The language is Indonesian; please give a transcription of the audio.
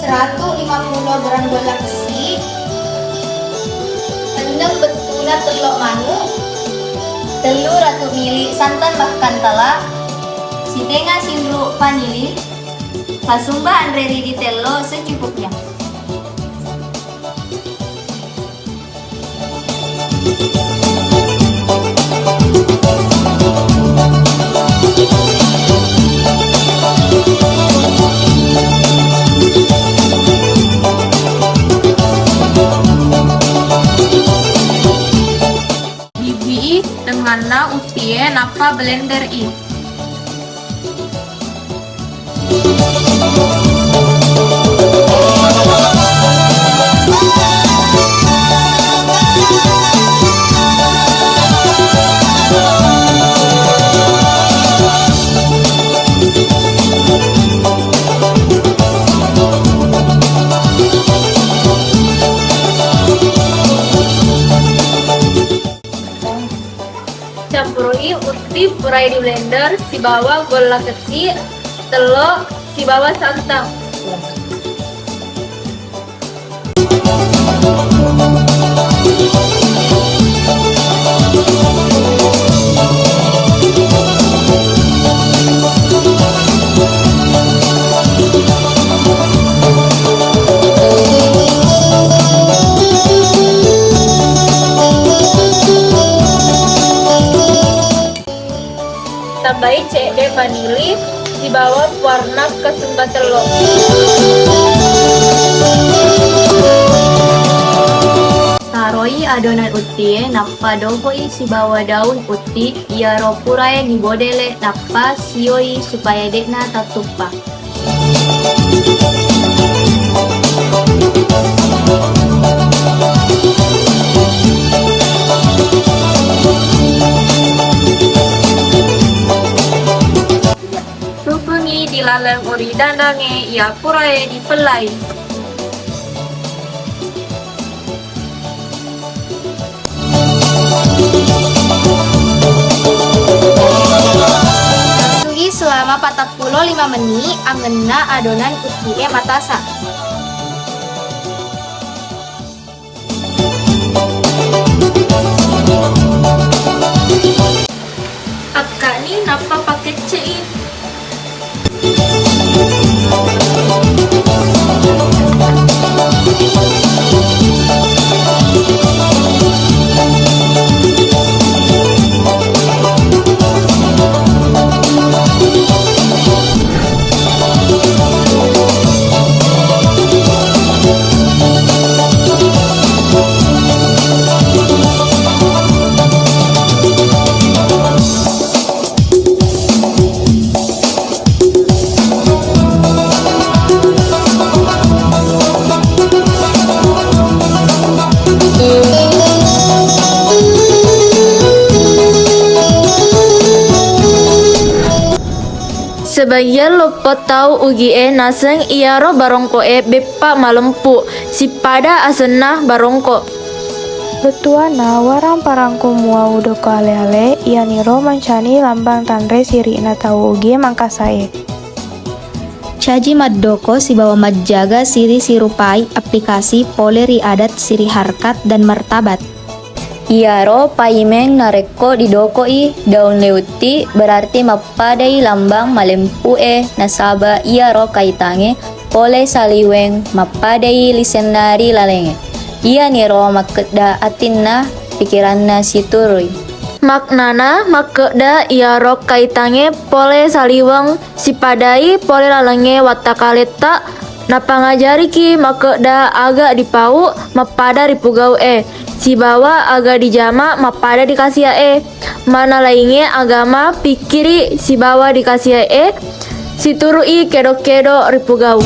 150 gram gula besi, 6 betuna telur manuk, telur atau mili santan bahkan tala, sidenga sindru vanili, pasumba andreri di telo secukupnya. Bibi dengan na utie napa blender i. Campurui uti purai di blender, si bawah gula kecil, telur, si bawah santan. Tambahi CD vanili, di bawah warna kesumba telur. Taroi adonan uti, nappa dogoi si bawah daun uti, iaro purai ni bodele nappa sioi supaya dekna tatuppa. Dilalang uri dandange ia purai dipelai. Sui selama 45 menit anggenna adonan utie matasa. Akka ni napa pakai cei? Sebagian lupa tahu ugie naseng iaro barongko beppa malempu si pada asenah barongko. Betuana warang parangku mua udoko ale-ale ianiro mancani lambang tanre sirina tahu ugie mangkasae. Caji maddoko si bawa majjaga siri sirupai aplikasi poleri adat siri harkat dan martabat. Iaro paimeng nareko didokoi daun leuti berarti mapadai lambang malempu nasaba iaro kaitange pole saliweng mapadai lisenari lalenge. Ia niro makeda atinna pikiranna siturui. Maknana makeda iaro kaitange pole saliweng sipadai pole lalenge watakaleta napangajari ki makeda agak dipau mapada ripugau si bawa agak dijama mapada dikasih mana lainnya agama pikiri si bawa dikasih si turui kedo-kedo ripugau.